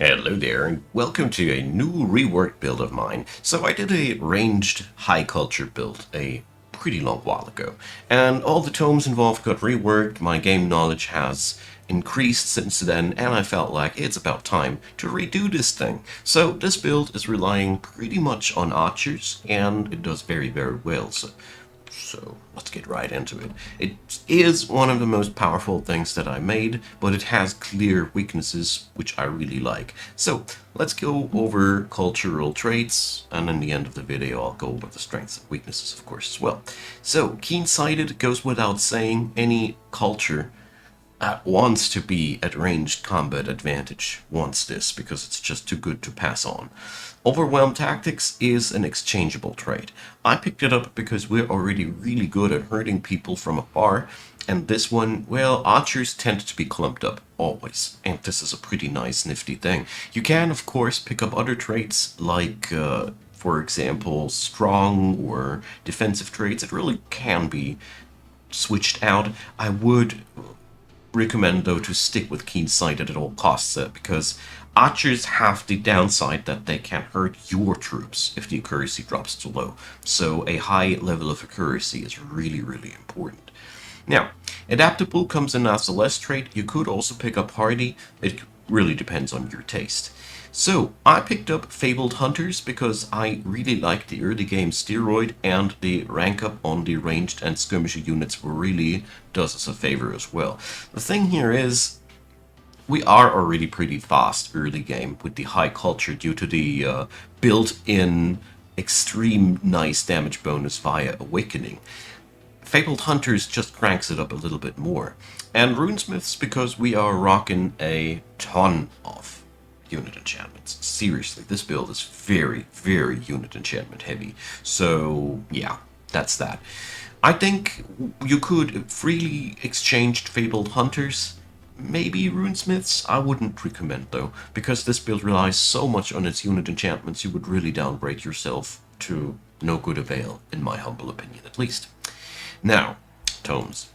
Hello there, and welcome to a new reworked build of mine. So I did a ranged high culture build a pretty long while ago, and all the tomes involved got reworked, my game knowledge has increased since then, and I felt like it's about time to redo this thing. So this build is relying pretty much on archers, and it does very, very well. So let's get right into it. It is one of the most powerful things that I made, but it has clear weaknesses, which I really like. So let's go over cultural traits, and in the end of the video I'll go over the strengths and weaknesses, of course, as well. So keen-sighted goes without saying. Any culture wants to be at ranged combat advantage, wants this, because it's just too good to pass on. Overwhelm Tactics is an exchangeable trait. I picked it up because we're already really good at hurting people from afar, and this one, well, archers tend to be clumped up, always, and this is a pretty nice nifty thing. You can, of course, pick up other traits like, for example, strong or defensive traits. It really can be switched out. I would recommend, though, to stick with keen-sighted at all costs, because archers have the downside that they can hurt your troops if the accuracy drops too low. So a high level of accuracy is really, really important. Now, adaptable comes in as a less trait. You could also pick up hardy. It really depends on your taste. So, I picked up Fabled Hunters because I really like the early game steroid, and the rank up on the ranged and skirmisher units really does us a favor as well. The thing here is, we are already pretty fast early game with the high culture due to the built-in extreme nice damage bonus via Awakening. Fabled Hunters just cranks it up a little bit more. And Runesmiths because we are rocking a ton of unit enchantments. Seriously, this build is very, very unit enchantment heavy. So, yeah, that's that. I think you could freely exchange Fabled Hunters. Maybe Runesmiths? I wouldn't recommend, though, because this build relies so much on its unit enchantments, you would really downgrade yourself to no good avail, in my humble opinion, at least. Now, tomes.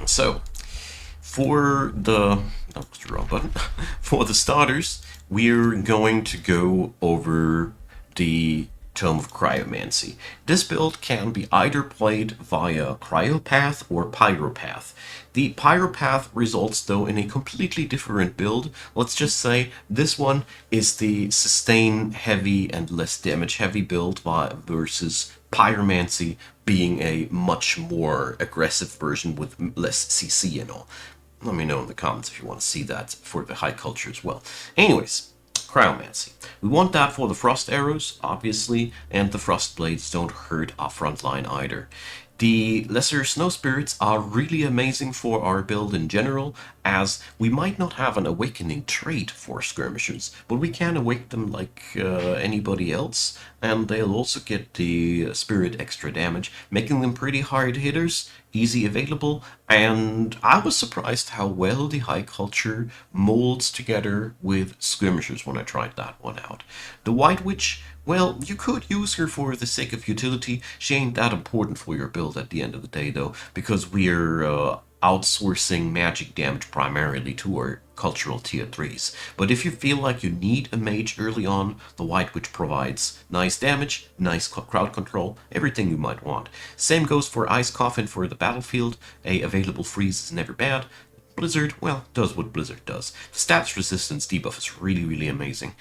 So, for the... Oh, that's the wrong button. For the starters, we're going to go over the Tome of Cryomancy. This build can be either played via Cryopath or Pyropath. The Pyropath results, though, in a completely different build. Let's just say this one is the sustain heavy and less damage heavy build versus Pyromancy being a much more aggressive version with less CC and all. Let me know in the comments if you want to see that for the high culture as well. Anyways, Cryomancy. We want that for the frost arrows, obviously, and the frost blades don't hurt our front line either. The lesser snow spirits are really amazing for our build in general, as we might not have an awakening trait for skirmishers, but we can awake them like anybody else, and they'll also get the spirit extra damage, making them pretty hard hitters, easy available, and I was surprised how well the high culture molds together with skirmishers when I tried that one out. The White Witch, well, you could use her for the sake of utility. She ain't that important for your build at the end of the day, though, because we're outsourcing magic damage primarily to our cultural tier 3s. But if you feel like you need a mage early on, the White Witch provides nice damage, nice crowd control, everything you might want. Same goes for Ice Coffin for the battlefield. A available freeze is never bad. Blizzard, well, does what Blizzard does. The stats resistance debuff is really, really amazing.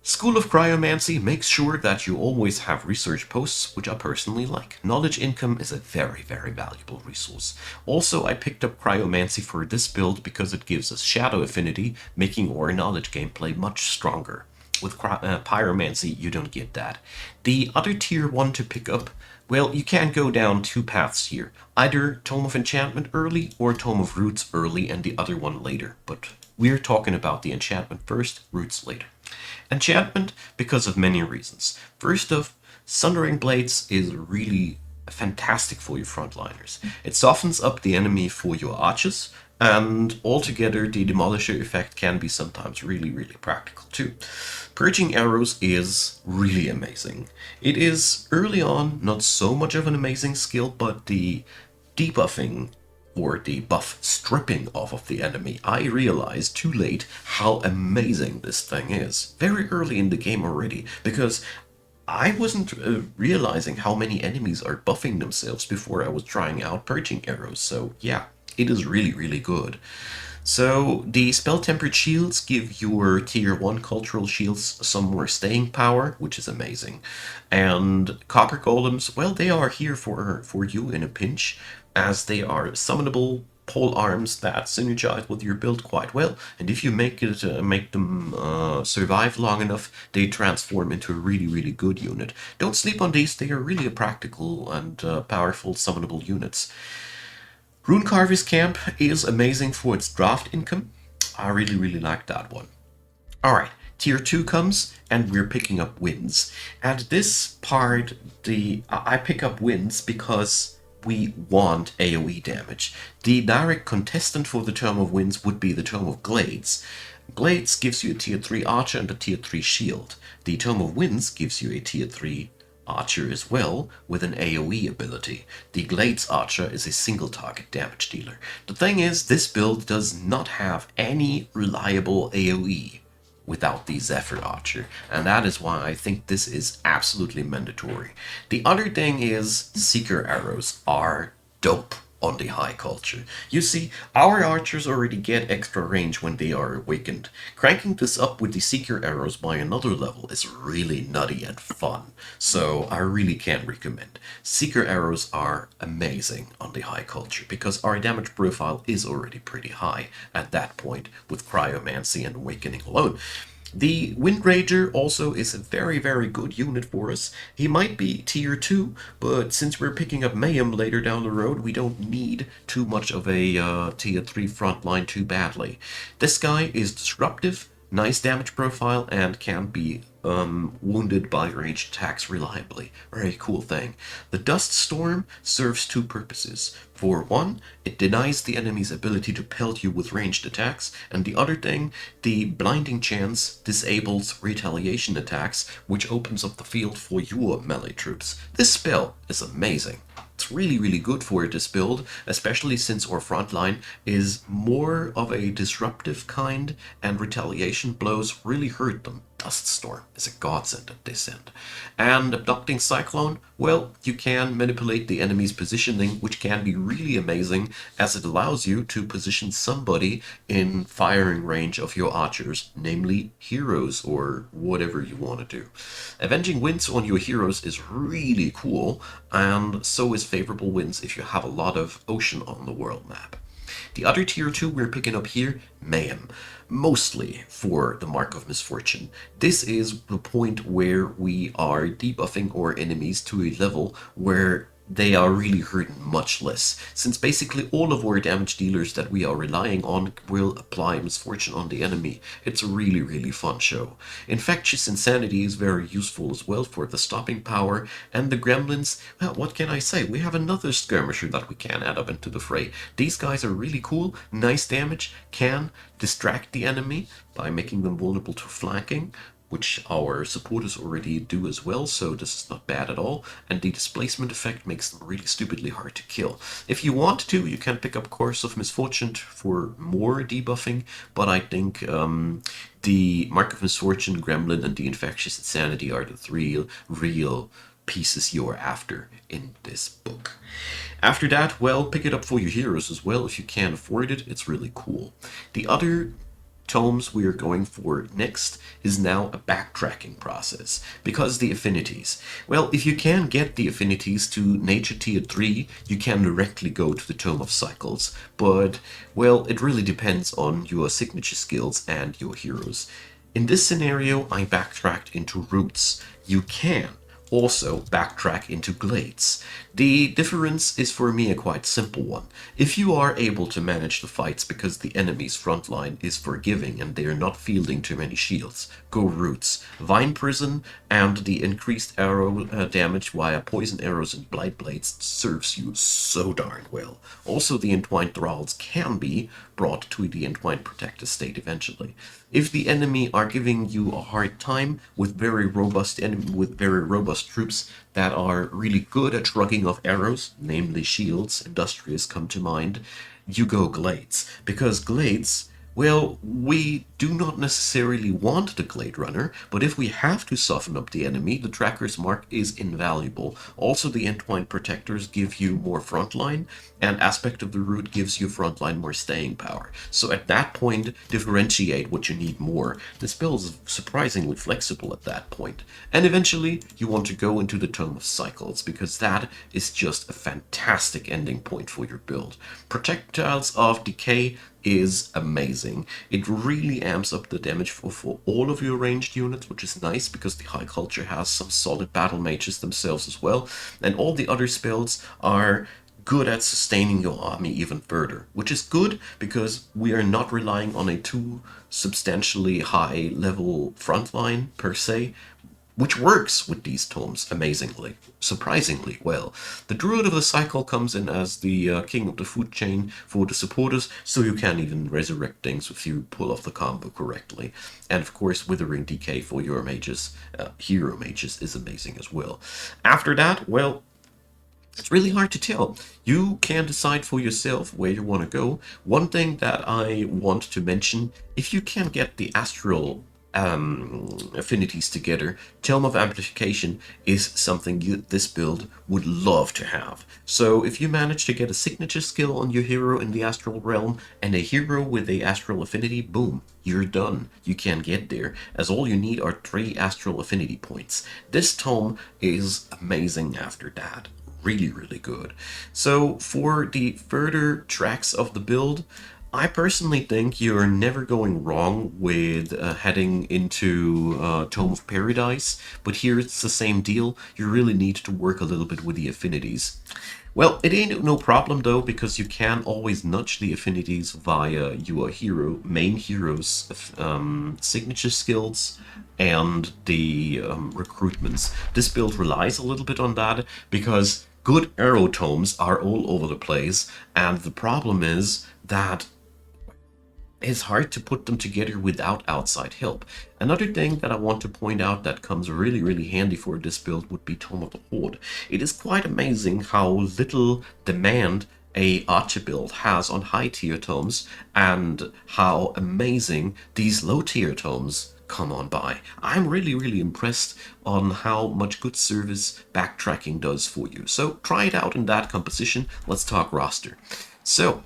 School of Cryomancy makes sure that you always have research posts, which I personally like. Knowledge income is a very, very valuable resource. Also, I picked up Cryomancy for this build because it gives us Shadow Affinity, making our knowledge gameplay much stronger. With Pyromancy, you don't get that. The other tier 1 to pick up, well, you can go down two paths here. Either Tome of Enchantment early or Tome of Roots early and the other one later. But we're talking about the enchantment first, roots later. Enchantment because of many reasons. First off, Sundering Blades is really fantastic for your frontliners. It softens up the enemy for your archers, and altogether the Demolisher effect can be sometimes really, really practical too. Purging Arrows is really amazing. It is, early on, not so much of an amazing skill, but the debuffing or the buff stripping off of the enemy, I realized too late how amazing this thing is. Very early in the game already, because I wasn't realizing how many enemies are buffing themselves before I was trying out purging arrows. So yeah, it is really, really good. So the spell tempered shields give your tier 1 cultural shields some more staying power, which is amazing. And copper golems, well, they are here for you in a pinch, as they are summonable pole arms that synergize with your build quite well. And if you make them survive long enough, they transform into a really, really good unit. Don't sleep on these; they are really a practical and powerful summonable units. Runecarver's Camp is amazing for its draft income. I really, really like that one. Alright, tier 2 comes, and we're picking up wins. At this part, I pick up wins because we want AoE damage. The direct contestant for the Tome of Winds would be the Tome of Glades. Glades gives you a tier 3 archer and a tier 3 shield. The Tome of Winds gives you a tier 3 archer as well, with an AoE ability. The Glades Archer is a single target damage dealer. The thing is, this build does not have any reliable AoE without the Zephyr Archer, and that is why I think this is absolutely mandatory. The other thing is, Seeker Arrows are dope on the high culture. You see, our archers already get extra range when they are awakened. Cranking this up with the Seeker Arrows by another level is really nutty and fun, so I really can recommend. Seeker Arrows are amazing on the high culture, because our damage profile is already pretty high at that point with Cryomancy and Awakening alone. The Wind Rager also is a very, very good unit for us. He might be tier 2, but since we're picking up Mayhem later down the road, we don't need too much of a tier 3 frontline too badly. This guy is disruptive, nice damage profile, and can be wounded by ranged attacks reliably. Very cool thing. The Dust Storm serves two purposes. For one, it denies the enemy's ability to pelt you with ranged attacks, and the other thing, the Blinding Chance disables retaliation attacks, which opens up the field for your melee troops. This spell is amazing. It's really, really good for this build, especially since our frontline is more of a disruptive kind, and retaliation blows really hurt them. Dust Storm is a godsend at this end. And Abducting Cyclone, well, you can manipulate the enemy's positioning, which can be really amazing, as it allows you to position somebody in firing range of your archers, namely heroes or whatever you want to do. Avenging Winds on your heroes is really cool, and so is Favorable Winds if you have a lot of ocean on the world map. The other tier 2 we're picking up here, Mayhem, mostly for the Mark of Misfortune. This is the point where we are debuffing our enemies to a level where they are really hurting much less, since basically all of our damage dealers that we are relying on will apply Misfortune on the enemy. It's a really, really fun show. Infectious Insanity is very useful as well for the stopping power, and the Gremlins, well, what can I say? We have another skirmisher that we can add up into the fray. These guys are really cool, nice damage, can distract the enemy by making them vulnerable to flanking, which our supporters already do as well, so this is not bad at all, and the displacement effect makes them really stupidly hard to kill. If you want to, you can pick up Course of Misfortune for more debuffing, but I think the Mark of Misfortune, Gremlin, and the Infectious Insanity are the three real pieces you're after in this book. After that, well, pick it up for your heroes as well if you can afford it. It's really cool. The other tomes we are going for next is now a backtracking process, because the affinities. Well, if you can get the affinities to Nature Tier 3, you can directly go to the Tome of Cycles, but, well, it really depends on your signature skills and your heroes. In this scenario, I backtracked into Roots. You can also backtrack into Glades. The difference is for me a quite simple one. If you are able to manage the fights because the enemy's front line is forgiving and they are not fielding too many shields, go Roots. Vine Prison and the increased arrow damage via poison arrows and blight blades serves you so darn well. Also, the Entwined Thralls can be brought to the Entwined Protector state eventually. If the enemy are giving you a hard time with very robust troops that are really good at shrugging off arrows, namely shields, industrious come to mind, you go Glades. Because Glades, well, we do not necessarily want the Glade Runner, but if we have to soften up the enemy, the Tracker's Mark is invaluable. Also, the Entwined Protectors give you more frontline, and Aspect of the Root gives you frontline more staying power. So at that point, differentiate what you need more. The spell is surprisingly flexible at that point. And eventually, you want to go into the Tome of Cycles, because that is just a fantastic ending point for your build. Projectiles of Decay is amazing. It really amps up the damage for all of your ranged units, which is nice because the High Culture has some solid battle mages themselves as well, and all the other spells are good at sustaining your army even further, which is good because we are not relying on a too substantially high level frontline per se, which works with these tomes amazingly, surprisingly well. The Druid of the Cycle comes in as the king of the food chain for the supporters, so you can even resurrect things if you pull off the combo correctly. And of course, Withering Decay for your mages, hero mages, is amazing as well. After that, well, it's really hard to tell. You can decide for yourself where you want to go. One thing that I want to mention, if you can get the astral affinities together, Tome of Amplification is something this build would love to have. So if you manage to get a signature skill on your hero in the astral realm and a hero with a astral affinity, boom, you're done. You can get there, as all you need are 3 astral affinity points. This tome is amazing after that. Really, really good. So for the further tracks of the build, I personally think you're never going wrong with heading into Tome of Paradise, but here it's the same deal. You really need to work a little bit with the affinities. Well, it ain't no problem though, because you can always nudge the affinities via your main hero's signature skills and the recruitments. This build relies a little bit on that because good arrow tomes are all over the place, and the problem is that it's hard to put them together without outside help. Another thing that I want to point out that comes really, really handy for this build would be Tome of the Horde. It is quite amazing how little demand a archer build has on high tier tomes, and how amazing these low tier tomes come on by. I'm really, really impressed on how much good service backtracking does for you. So try it out in that composition. Let's talk roster. So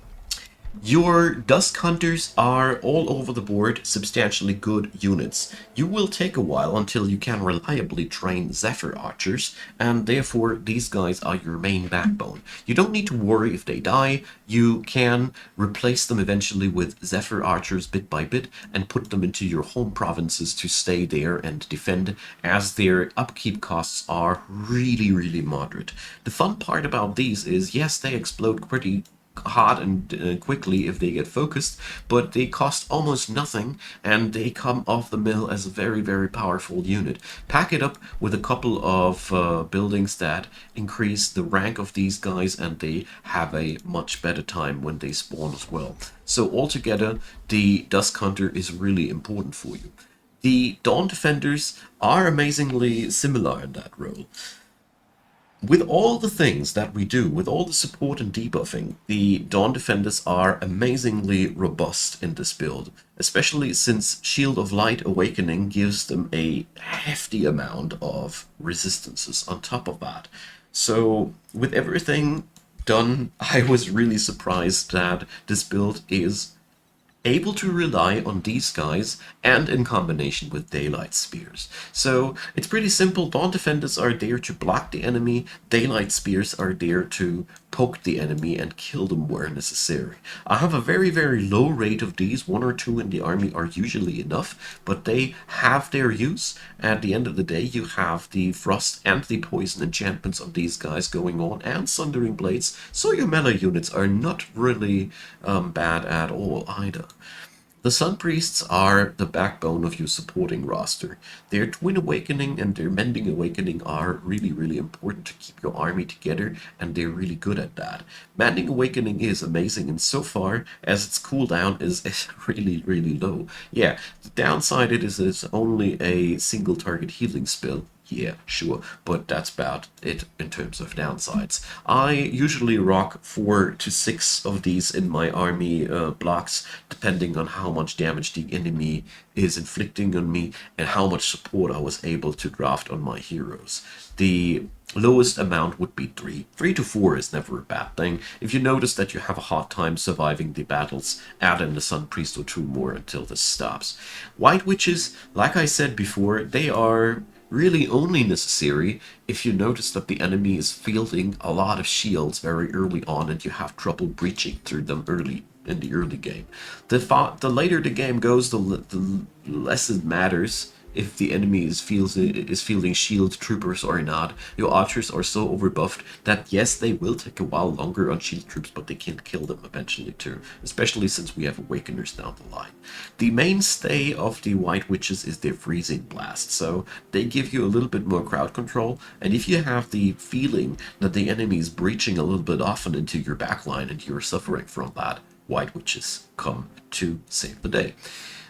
your Dusk Hunters are all over the board substantially good units. You will take a while until you can reliably train Zephyr Archers, and therefore these guys are your main backbone. You don't need to worry if they die. You can replace them eventually with Zephyr Archers bit by bit and put them into your home provinces to stay there and defend, as their upkeep costs are really, really moderate. The fun part about these is, yes, they explode pretty hard and quickly if they get focused, but they cost almost nothing and they come off the mill as a very, very powerful unit. Pack it up with a couple of buildings that increase the rank of these guys, and they have a much better time when they spawn as well. So altogether, the Dusk Hunter is really important for you. The Dawn Defenders are amazingly similar in that role. With all the things that we do, with all the support and debuffing, the Dawn Defenders are amazingly robust in this build, especially since Shield of Light Awakening gives them a hefty amount of resistances on top of that. So with everything done, I was really surprised that this build is able to rely on these guys and in combination with Daylight Spears. So it's pretty simple. Dawn Defenders are there to block the enemy, Daylight Spears are there to poke the enemy and kill them where necessary. I have a very, very low rate of these. 1 or 2 in the army are usually enough, but they have their use. At the end of the day, you have the Frost and the Poison enchantments on these guys going on, and Sundering Blades, so your melee units are not really bad at all either. The Sun Priests are the backbone of your supporting roster. Their Twin Awakening and their Mending Awakening are really, really important to keep your army together, and they're really good at that. Mending Awakening is amazing insofar as its cooldown is really, really low. Yeah, the downside it is it's only a single target healing spell. Yeah, sure, but that's about it in terms of downsides. I usually rock 4 to 6 of these in my army blocks, depending on how much damage the enemy is inflicting on me and how much support I was able to draft on my heroes. The lowest amount would be 3. 3 to 4 is never a bad thing. If you notice that you have a hard time surviving the battles, add in the Sun Priest or 2 more until this stops. White Witches, like I said before, they are really only necessary if you notice that the enemy is fielding a lot of shields very early on and you have trouble breaching through them early in the early game. The later the game goes, the less it matters if the enemy is fielding shield troopers or not. Your archers are so overbuffed that yes, they will take a while longer on shield troops, but they can kill them eventually too, especially since we have awakeners down the line. The mainstay of the White Witches is their freezing blast, so they give you a little bit more crowd control, and if you have the feeling that the enemy is breaching a little bit often into your backline and you're suffering from that, White Witches come to save the day.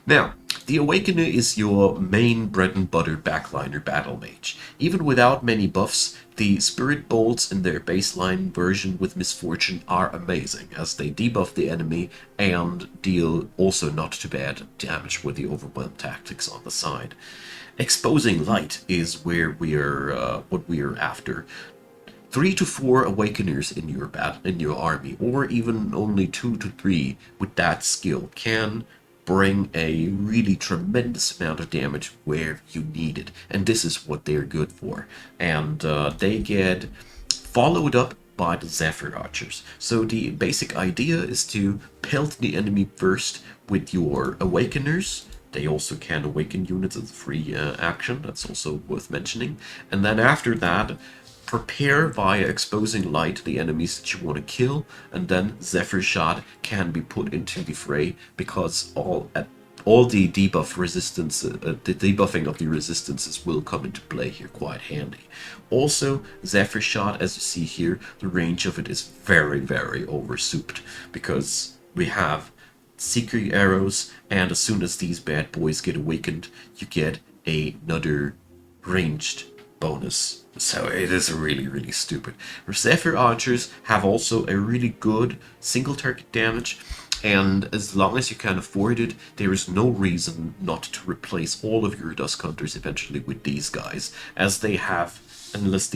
Now, the Awakener is your main bread and butter backliner battle mage. Even without many buffs, the Spirit Bolts in their baseline version with Misfortune are amazing, as they debuff the enemy and deal also not too bad damage with the Overwhelm tactics on the side. Exposing Light is where what we're after. 3 to 4 awakeners in your army, or even only 2 to 3 with that skill, can bring a really tremendous amount of damage where you need it, and this is what they're good for. And they get followed up by the Zephyr Archers. So the basic idea is to pelt the enemy first with your Awakeners. They also can awaken units as a free action, that's also worth mentioning. And then after that, prepare via exposing light the enemies that you want to kill, and then Zephyr Shot can be put into the fray because all the debuff resistance, the debuffing of the resistances will come into play here quite handy. Also, Zephyr Shot, as you see here, the range of it is very, very oversouped because we have Seeker arrows, and as soon as these bad boys get awakened, you get another ranged bonus. So it is really, really stupid. Zephyr Archers have also a really good single target damage, and as long as you can afford it, there is no reason not to replace all of your Dusk Hunters eventually with these guys, as they have, unlike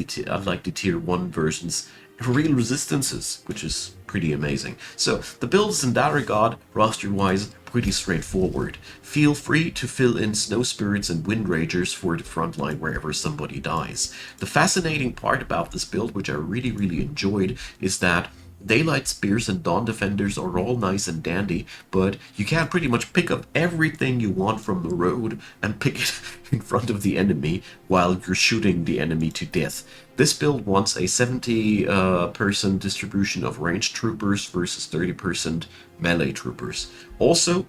the tier 1 versions, real resistances, which is pretty amazing. So the builds in that regard, roster-wise, pretty straightforward. Feel free to fill in Snow Spirits and Wind Ragers for the front line wherever somebody dies. The fascinating part about this build, which I really, really enjoyed, is that Daylight Spears and Dawn Defenders are all nice and dandy, but you can pretty much pick up everything you want from the road and pick it in front of the enemy while you're shooting the enemy to death. This build wants a 70% distribution of ranged troopers versus 30% melee troopers. Also,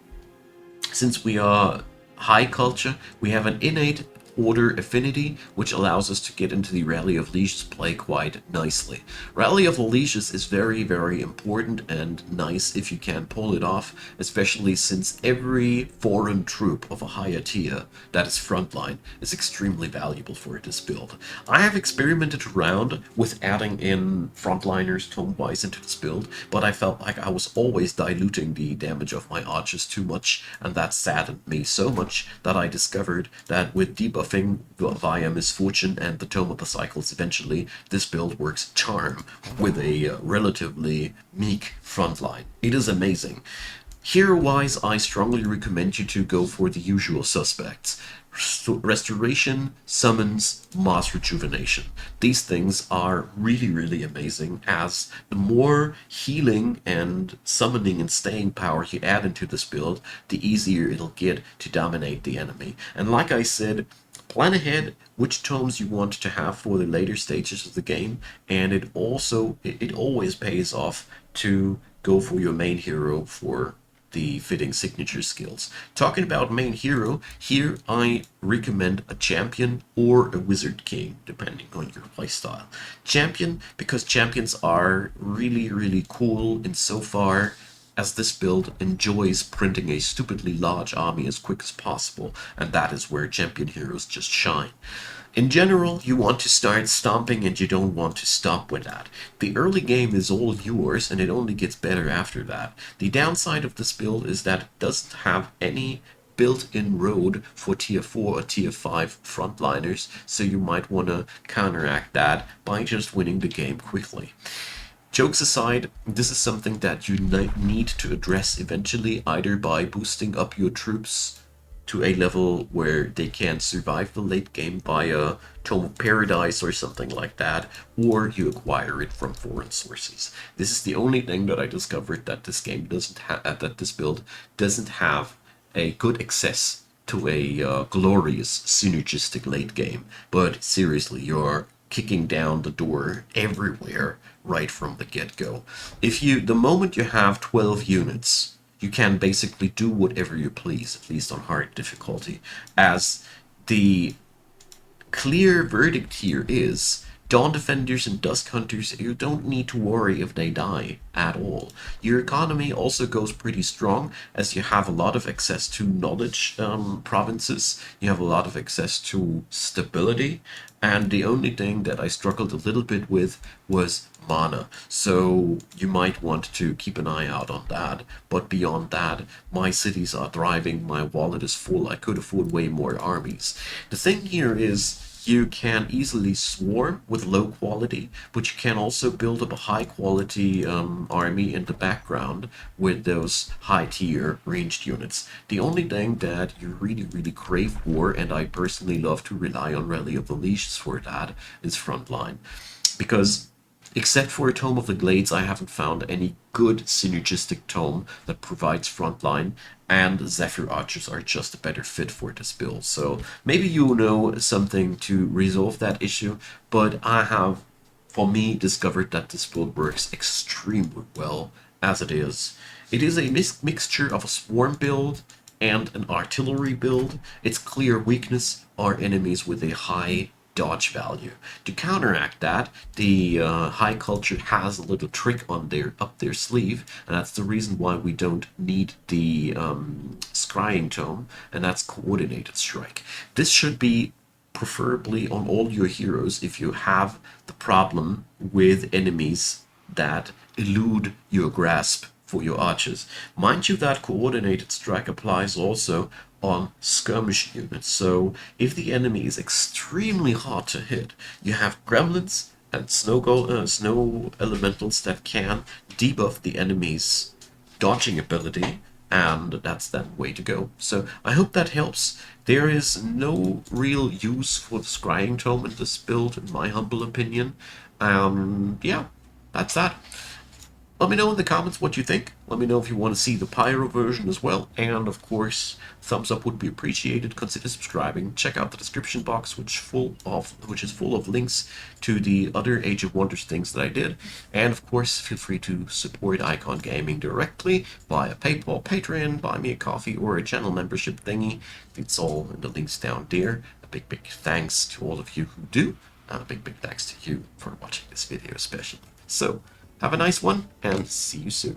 since we are high culture, we have an innate order affinity, which allows us to get into the Rally of Lieges play quite nicely. Rally of the Lieges is very, very important and nice if you can pull it off, especially since every foreign troop of a higher tier that is frontline is extremely valuable for this build. I have experimented around with adding in frontliners tome-wise into this build, but I felt like I was always diluting the damage of my archers too much, and that saddened me so much that I discovered that with debuffing via Misfortune and the Tome of the Cycles eventually, this build works charm with a relatively meek frontline. It is amazing. Hero-wise, I strongly recommend you to go for the usual suspects. Restoration, Summons, Mass Rejuvenation. These things are really, really amazing, as the more healing and summoning and staying power you add into this build, the easier it'll get to dominate the enemy. And like I said, plan ahead which tomes you want to have for the later stages of the game, and it always pays off to go for your main hero for the fitting signature skills. Talking about main hero, here I recommend a champion or a wizard king, depending on your playstyle. Champion, because champions are really, really cool insofar as this build enjoys printing a stupidly large army as quick as possible, and that is where champion heroes just shine. In general, you want to start stomping and you don't want to stop with that. The early game is all yours and it only gets better after that. The downside of this build is that it doesn't have any built-in road for tier 4 or tier 5 frontliners, so you might want to counteract that by just winning the game quickly. Jokes aside, this is something that you need to address eventually, either by boosting up your troops to a level where they can survive the late game via Tome of Paradise or something like that, or you acquire it from foreign sources. This is the only thing that I discovered that this game doesn't have, that this build doesn't have a good access to a glorious synergistic late game. But seriously, you're kicking down the door everywhere right from the get-go. The moment you have 12 units, you can basically do whatever you please, at least on hard difficulty, as the clear verdict here is Dawn Defenders and Dusk Hunters, you don't need to worry if they die at all. Your economy also goes pretty strong, as you have a lot of access to knowledge provinces, you have a lot of access to stability, and the only thing that I struggled a little bit with was mana. So you might want to keep an eye out on that. But beyond that, my cities are thriving, my wallet is full, I could afford way more armies. The thing here is, you can easily swarm with low quality, but you can also build up a high quality army in the background with those high tier ranged units. The only thing that you really, really crave for, and I personally love to rely on Rally of the Leashes for that, is frontline. Because except for a Tome of the Glades, I haven't found any good synergistic tome that provides frontline, and Zephyr Archers are just a better fit for this build. So maybe you know something to resolve that issue, but I have, for me, discovered that this build works extremely well as it is. It is a mixture of a swarm build and an artillery build. Its clear weakness are enemies with a high dodge value. To counteract that, the High Culture has a little trick on up their sleeve, and that's the reason why we don't need the Scrying Tome, and that's Coordinated Strike. This should be preferably on all your heroes if you have the problem with enemies that elude your grasp for your archers. Mind you that Coordinated Strike applies also on skirmish units, so if the enemy is extremely hard to hit, you have gremlins and snow elementals that can debuff the enemy's dodging ability, and that's that way to go. So I hope that helps. There is no real use for the Scrying Tome in this build, in my humble opinion. Yeah, that's that. Let me know in the comments what you think. Let me know if you want to see the Pyro version as well. And of course, thumbs up would be appreciated. Consider subscribing. Check out the description box, which is full of links to the other Age of Wonders things that I did. And of course, feel free to support Icon Gaming directly via PayPal, Patreon, Buy Me a Coffee, or a channel membership thingy. It's all in the links down there. A big, big thanks to all of you who do. And a big, big thanks to you for watching this video especially. So, have a nice one, and see you soon.